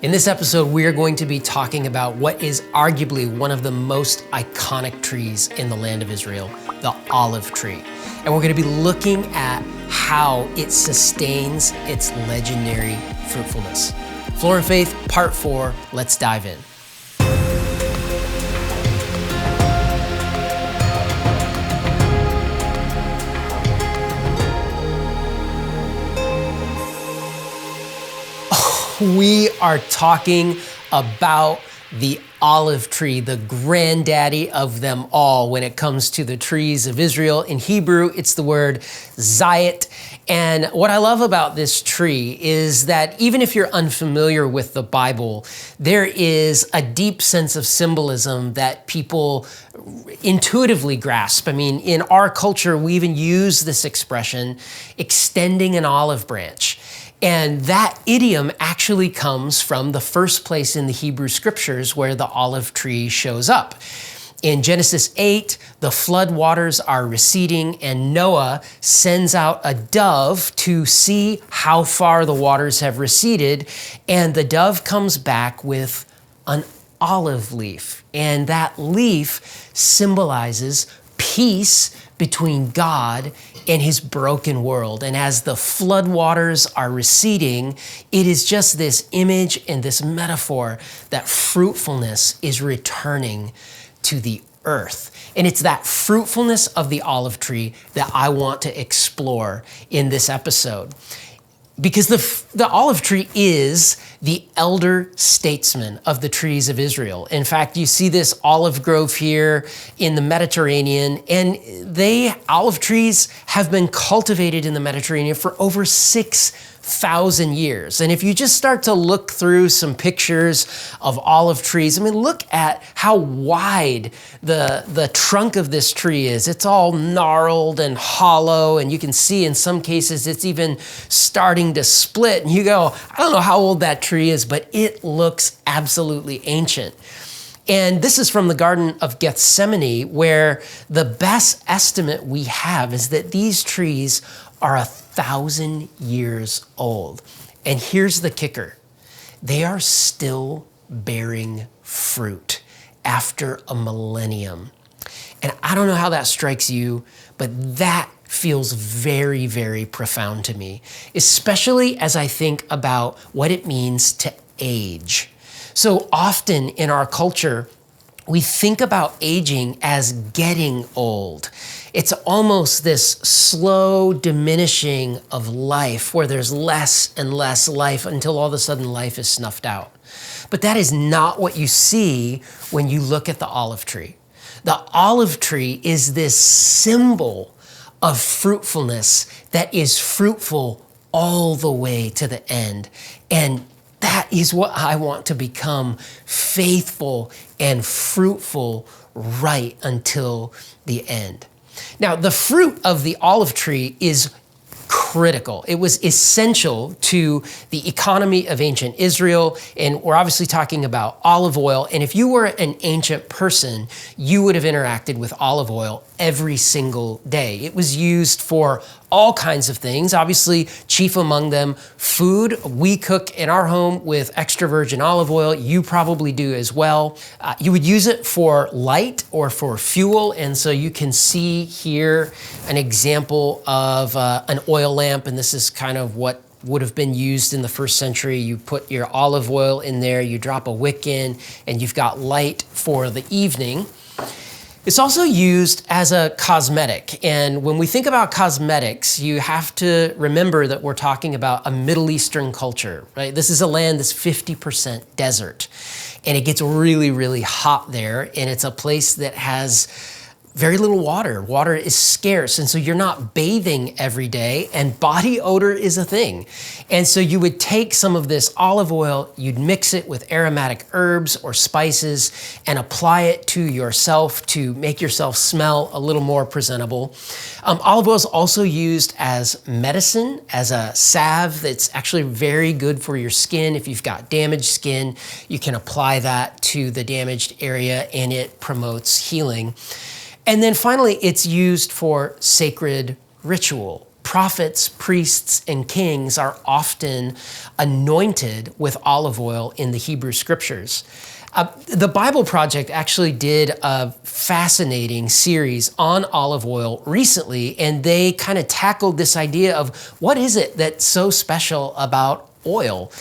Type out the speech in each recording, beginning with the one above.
In this episode, we are going to be talking about what is arguably one of the most iconic trees in the land of Israel, the olive tree. And we're going to be looking at how it sustains its legendary fruitfulness. Flora Faith, Part 4, let's dive in. We are talking about the olive tree, the granddaddy of them all when it comes to the trees of Israel. In Hebrew, it's the word zayit. And what I love about this tree is that even if you're unfamiliar with the Bible, there is a deep sense of symbolism that people intuitively grasp. I mean, in our culture, we even use this expression, extending an olive branch. And that idiom actually comes from the first place in the Hebrew scriptures where the olive tree shows up. In Genesis 8, the flood waters are receding and Noah sends out a dove to see how far the waters have receded. And the dove comes back with an olive leaf. And that leaf symbolizes peace between God and his broken world. And as the flood waters are receding, it is just this image and this metaphor that fruitfulness is returning to the earth. And it's that fruitfulness of the olive tree that I want to explore in this episode. Because the olive tree is the elder statesman of the trees of Israel. In fact, you see this olive grove here in the Mediterranean, and olive trees have been cultivated in the Mediterranean for over 6,000 years. And if you just start to look through some pictures of olive trees, I mean, look at how wide the trunk of this tree is. It's all gnarled and hollow, and you can see in some cases it's even starting to split. And you go, I don't know how old that tree is, but it looks absolutely ancient. And this is from the Garden of Gethsemane, where the best estimate we have is that these trees are 1,000 years old. And here's the kicker. They are still bearing fruit after a millennium. And I don't know how that strikes you, but that feels very, very profound to me, especially as I think about what it means to age. So often in our culture, we think about aging as getting old. It's almost this slow diminishing of life where there's less and less life until all of a sudden life is snuffed out. But that is not what you see when you look at the olive tree. The olive tree is this symbol of fruitfulness that is fruitful all the way to the end. And that is what I want to become, faithful and fruitful right until the end. Now, the fruit of the olive tree is critical. It was essential to the economy of ancient Israel, and we're obviously talking about olive oil. And if you were an ancient person, you would have interacted with olive oil every single day. It was used for all kinds of things, obviously chief among them food. We cook in our home with extra virgin olive oil. You probably do as well. You would use it for light or for fuel. And so you can see here an example of an oil lamp. And this is kind of what would have been used in the first century. You put your olive oil in there, you drop a wick in, and you've got light for the evening. It's also used as a cosmetic. And when we think about cosmetics, you have to remember that we're talking about a Middle Eastern culture, right? This is a land that's 50% desert. And it gets really, really hot there. And it's a place that has very little water. Water is scarce, and so you're not bathing every day, and body odor is a thing. And so you would take some of this olive oil, you'd mix it with aromatic herbs or spices, and apply it to yourself to make yourself smell a little more presentable. Olive oil is also used as medicine, as a salve that's actually very good for your skin. If you've got damaged skin, you can apply that to the damaged area, and it promotes healing. And then finally, it's used for sacred ritual, prophets, priests, and kings are often anointed with olive oil in the Hebrew scriptures. The Bible Project actually did a fascinating series on olive oil recently, and they kind of tackled this idea of what is it that's so special about oil?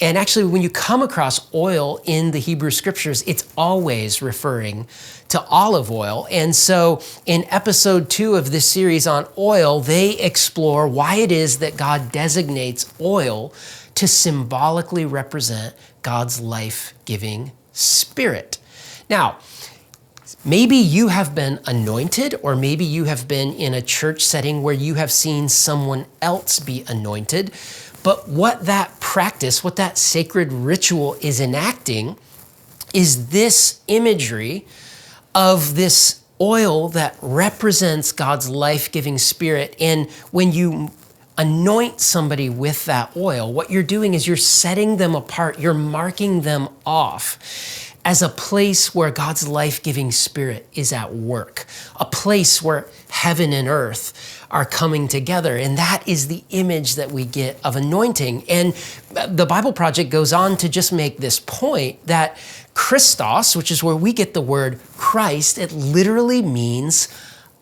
And actually, when you come across oil in the Hebrew scriptures, it's always referring to olive oil. And so in episode 2 of this series on oil, they explore why it is that God designates oil to symbolically represent God's life-giving Spirit. Now, maybe you have been anointed, or maybe you have been in a church setting where you have seen someone else be anointed. But what that practice, what that sacred ritual is enacting is this imagery of this oil that represents God's life-giving Spirit. And when you anoint somebody with that oil, what you're doing is you're setting them apart, you're marking them off as a place where God's life-giving Spirit is at work, a place where heaven and earth are coming together. And that is the image that we get of anointing. And the Bible Project goes on to just make this point that Christos, which is where we get the word Christ, it literally means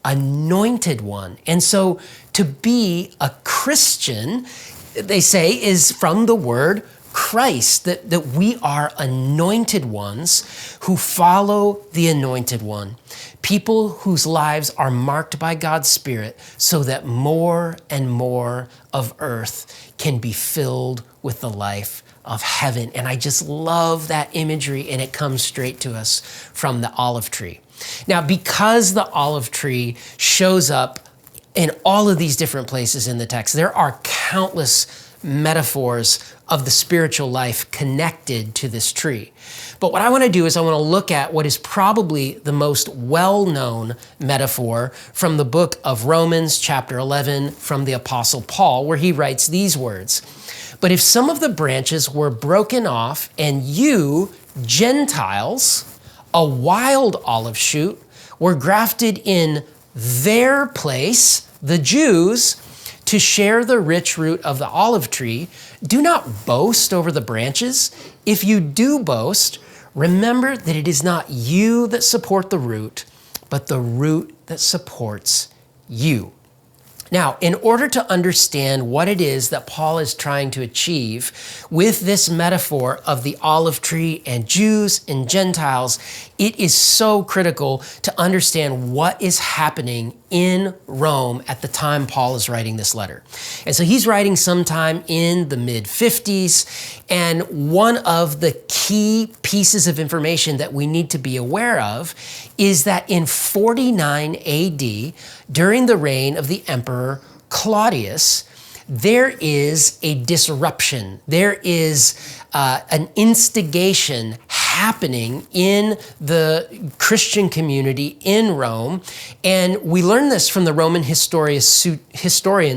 anointed one. And so to be a Christian, they say, is from the word Christ, that we are anointed ones who follow the anointed one, people whose lives are marked by God's Spirit so that more and more of earth can be filled with the life of heaven. And I just love that imagery, and it comes straight to us from the olive tree. Now, because the olive tree shows up in all of these different places in the text, there are countless metaphors of the spiritual life connected to this tree. But what I want to do is I want to look at what is probably the most well-known metaphor from the book of Romans, chapter 11, from the Apostle Paul, where he writes these words: "But if some of the branches were broken off, and you, Gentiles, a wild olive shoot, were grafted in their place, the Jews, to share the rich root of the olive tree, do not boast over the branches. If you do boast, remember that it is not you that support the root, but the root that supports you." Now, in order to understand what it is that Paul is trying to achieve with this metaphor of the olive tree and Jews and Gentiles, it is so critical to understand what is happening in Rome at the time Paul is writing this letter. And so he's writing sometime in the mid-50s, and one of the key pieces of information that we need to be aware of is that in 49 AD, during the reign of the Emperor Claudius, there is a disruption. There is an instigation happening in the Christian community in Rome. And we learn this from the Roman historian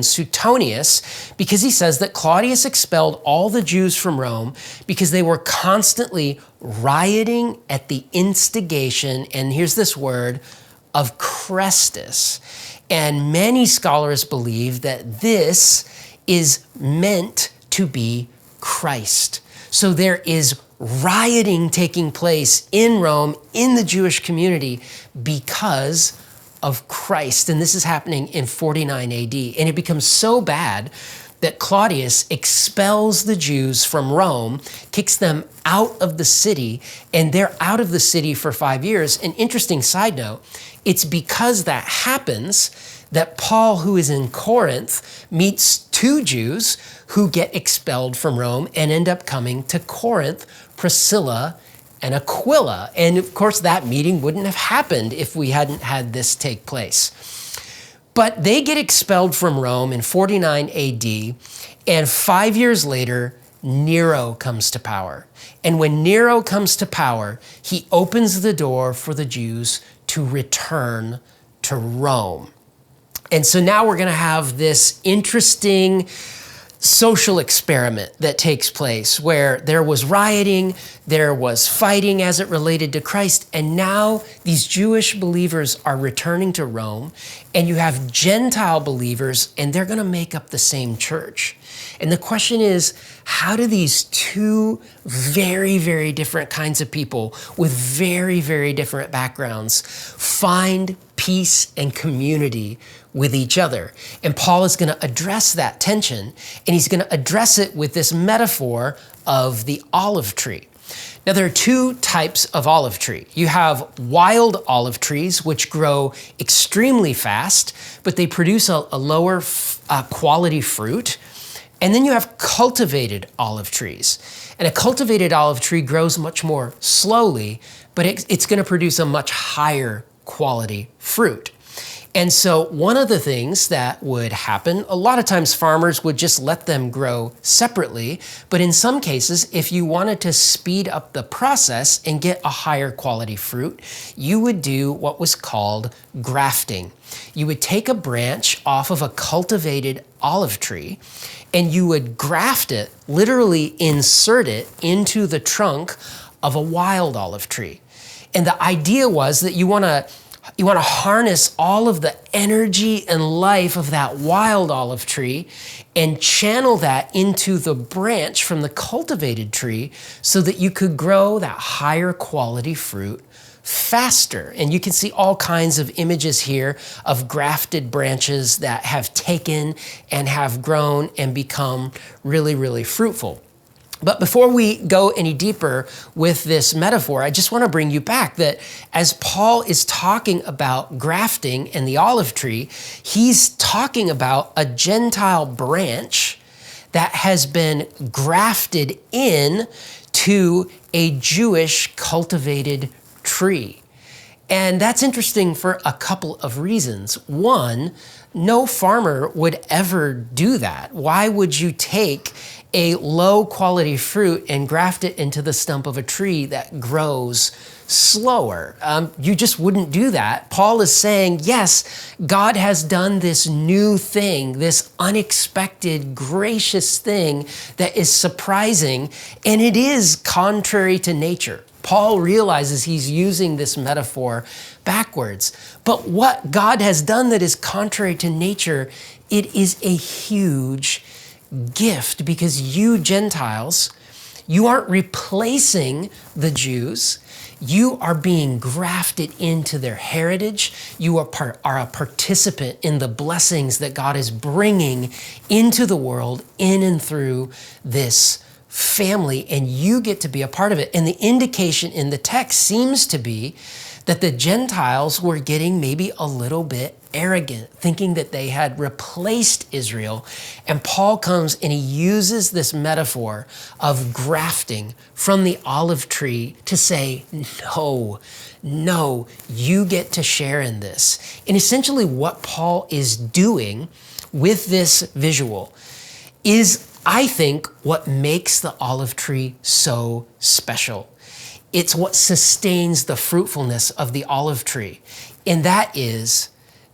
Suetonius, because he says that Claudius expelled all the Jews from Rome because they were constantly rioting at the instigation, and here's this word, of Chrestus. And many scholars believe that this is meant to be Christ. So there is rioting taking place in Rome, in the Jewish community, because of Christ. And this is happening in 49 AD. And it becomes so bad that Claudius expels the Jews from Rome, kicks them out of the city, and they're out of the city for 5 years. An interesting side note, it's because that happens that Paul, who is in Corinth, meets 2 Jews who get expelled from Rome and end up coming to Corinth, Priscilla and Aquila. And of course, that meeting wouldn't have happened if we hadn't had this take place. But they get expelled from Rome in 49 AD, and 5 years later, Nero comes to power. And when Nero comes to power, he opens the door for the Jews to return to Rome. And so now we're going to have this interesting social experiment that takes place where there was rioting, there was fighting as it related to Christ, and now these Jewish believers are returning to Rome, and you have Gentile believers, and they're going to make up the same church. And the question is, how do these two very, very different kinds of people with very, very different backgrounds find peace and community with each other? And Paul is going to address that tension, and he's going to address it with this metaphor of the olive tree. Now, there are two types of olive tree. You have wild olive trees, which grow extremely fast, but they produce a lower quality fruit. And then you have cultivated olive trees. And a cultivated olive tree grows much more slowly, but it's going to produce a much higher quality fruit. And so one of the things that would happen, a lot of times farmers would just let them grow separately, but in some cases, if you wanted to speed up the process and get a higher quality fruit, you would do what was called grafting. You would take a branch off of a cultivated olive tree and you would graft it, literally insert it into the trunk of a wild olive tree. And the idea was that you want to harness all of the energy and life of that wild olive tree and channel that into the branch from the cultivated tree so that you could grow that higher quality fruit faster. And you can see all kinds of images here of grafted branches that have taken and have grown and become really, really fruitful. But before we go any deeper with this metaphor, I just want to bring you back that as Paul is talking about grafting and the olive tree, he's talking about a Gentile branch that has been grafted in to a Jewish cultivated tree. And that's interesting for a couple of reasons. One, no farmer would ever do that. Why would you take a low quality fruit and graft it into the stump of a tree that grows slower? You just wouldn't do that. Paul is saying, yes, God has done this new thing, this unexpected, gracious thing that is surprising, and it is contrary to nature. Paul realizes he's using this metaphor backwards. But what God has done that is contrary to nature, it is a huge gift, because you Gentiles, you aren't replacing the Jews. You are being grafted into their heritage. You are a participant in the blessings that God is bringing into the world in and through this family, and you get to be a part of it. And the indication in the text seems to be that the Gentiles were getting maybe a little bit arrogant, thinking that they had replaced Israel. And Paul comes and he uses this metaphor of grafting from the olive tree to say, no, you get to share in this. And essentially what Paul is doing with this visual is, I think, what makes the olive tree so special. It's what sustains the fruitfulness of the olive tree. And that is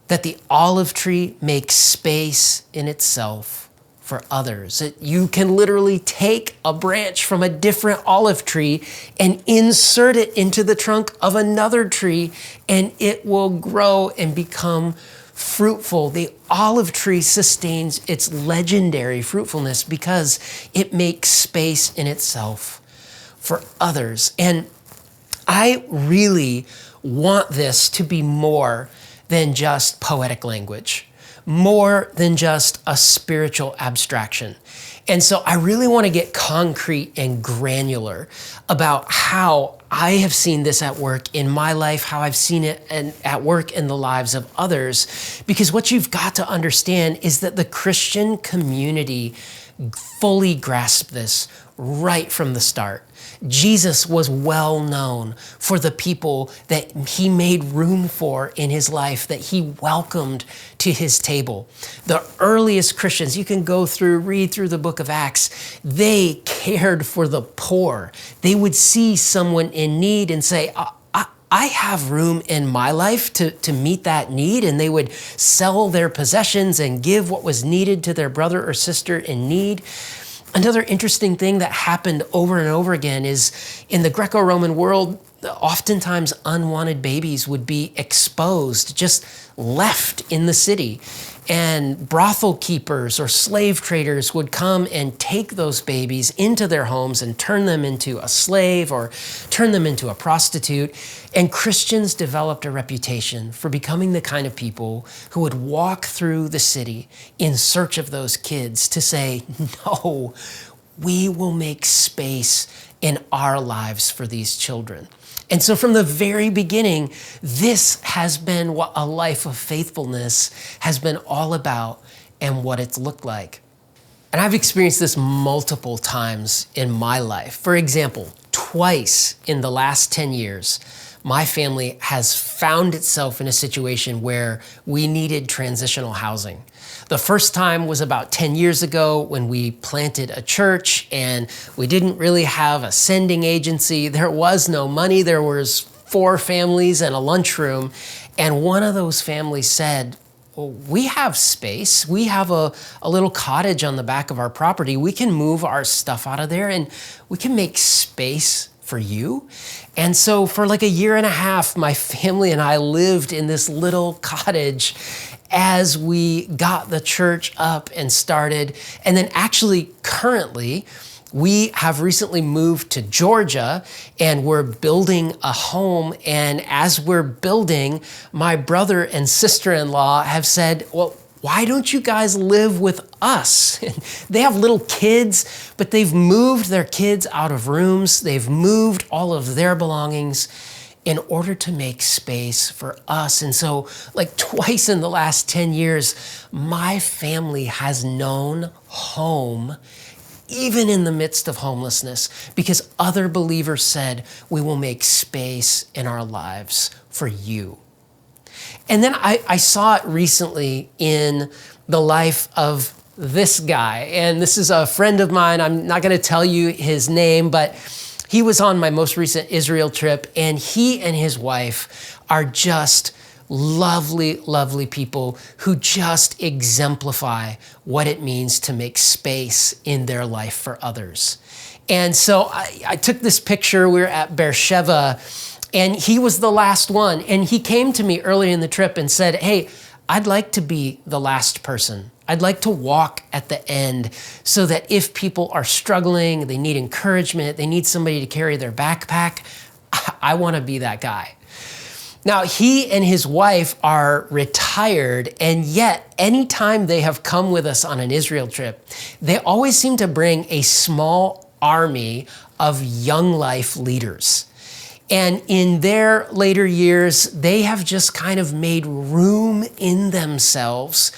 that the olive tree makes space in itself for others. You can literally take a branch from a different olive tree and insert it into the trunk of another tree, and it will grow and become fruitful. The olive tree sustains its legendary fruitfulness because it makes space in itself for others. And I really want this to be more than just poetic language, more than just a spiritual abstraction. And so I really want to get concrete and granular about how I have seen this at work in my life, how I've seen it at work in the lives of others. Because what you've got to understand is that the Christian community fully grasped this right from the start. Jesus was well known for the people that he made room for in his life, that he welcomed to his table. The earliest Christians, you can read through the book of Acts, they cared for the poor. They would see someone in need and say, I have room in my life to meet that need, and they would sell their possessions and give what was needed to their brother or sister in need. Another interesting thing that happened over and over again is in the Greco-Roman world, oftentimes unwanted babies would be exposed, just left in the city. And brothel keepers or slave traders would come and take those babies into their homes and turn them into a slave or turn them into a prostitute. And Christians developed a reputation for becoming the kind of people who would walk through the city in search of those kids to say, no, we will make space in our lives for these children. And so from the very beginning, this has been what a life of faithfulness has been all about and what it's looked like. And I've experienced this multiple times in my life. For example, twice in the last 10 years, my family has found itself in a situation where we needed transitional housing. The first time was about 10 years ago when we planted a church and we didn't really have a sending agency. There was no money. There was 4 families and a lunchroom. And one of those families said, well, we have space. We have a little cottage on the back of our property. We can move our stuff out of there and we can make space for you. And so for like a year and a half, my family and I lived in this little cottage as we got the church up and started. And then actually currently, we have recently moved to Georgia and we're building a home. And as we're building, my brother and sister-in-law have said, well, why don't you guys live with us? They have little kids, but they've moved their kids out of rooms. They've moved all of their belongings in order to make space for us. And so like twice in the last 10 years, my family has known home even in the midst of homelessness because other believers said, we will make space in our lives for you. And then I saw it recently in the life of this guy. And this is a friend of mine. I'm not going to tell you his name, but he was on my most recent Israel trip, and he and his wife are just lovely, lovely people who just exemplify what it means to make space in their life for others. And so I took this picture. We were at Beersheba, and he was the last one. And he came to me early in the trip and said, hey, I'd like to be the last person. I'd like to walk at the end so that if people are struggling, they need encouragement, they need somebody to carry their backpack, I want to be that guy. Now, he and his wife are retired, and yet anytime they have come with us on an Israel trip, they always seem to bring a small army of young life leaders. And in their later years, they have just kind of made room in themselves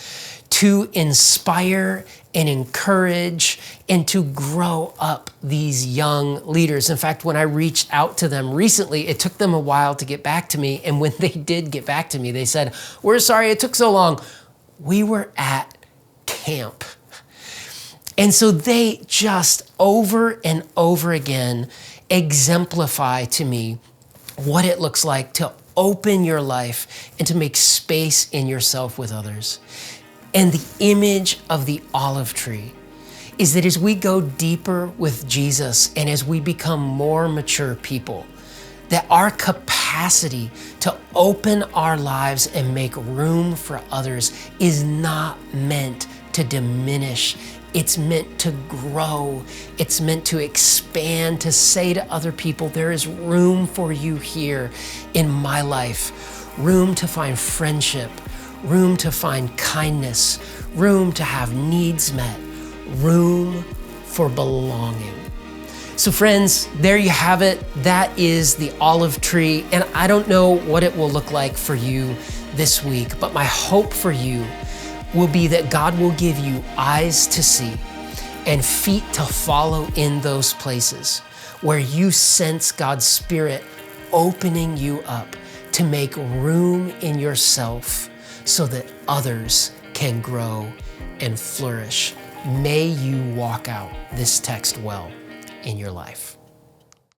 to inspire and encourage and to grow up these young leaders. In fact, when I reached out to them recently, it took them a while to get back to me. And when they did get back to me, they said, we're sorry it took so long. We were at camp. And so they just over and over again exemplify to me what it looks like to open your life and to make space in yourself with others. And the image of the olive tree is that as we go deeper with Jesus and as we become more mature people, that our capacity to open our lives and make room for others is not meant to diminish. It's meant to grow. It's meant to expand, to say to other people, there is room for you here in my life, room to find friendship, room to find kindness, room to have needs met, room for belonging. So friends, there you have it. That is the olive tree. And I don't know what it will look like for you this week, but my hope for you will be that God will give you eyes to see and feet to follow in those places where you sense God's Spirit opening you up to make room in yourself so that others can grow and flourish. May you walk out this text well in your life.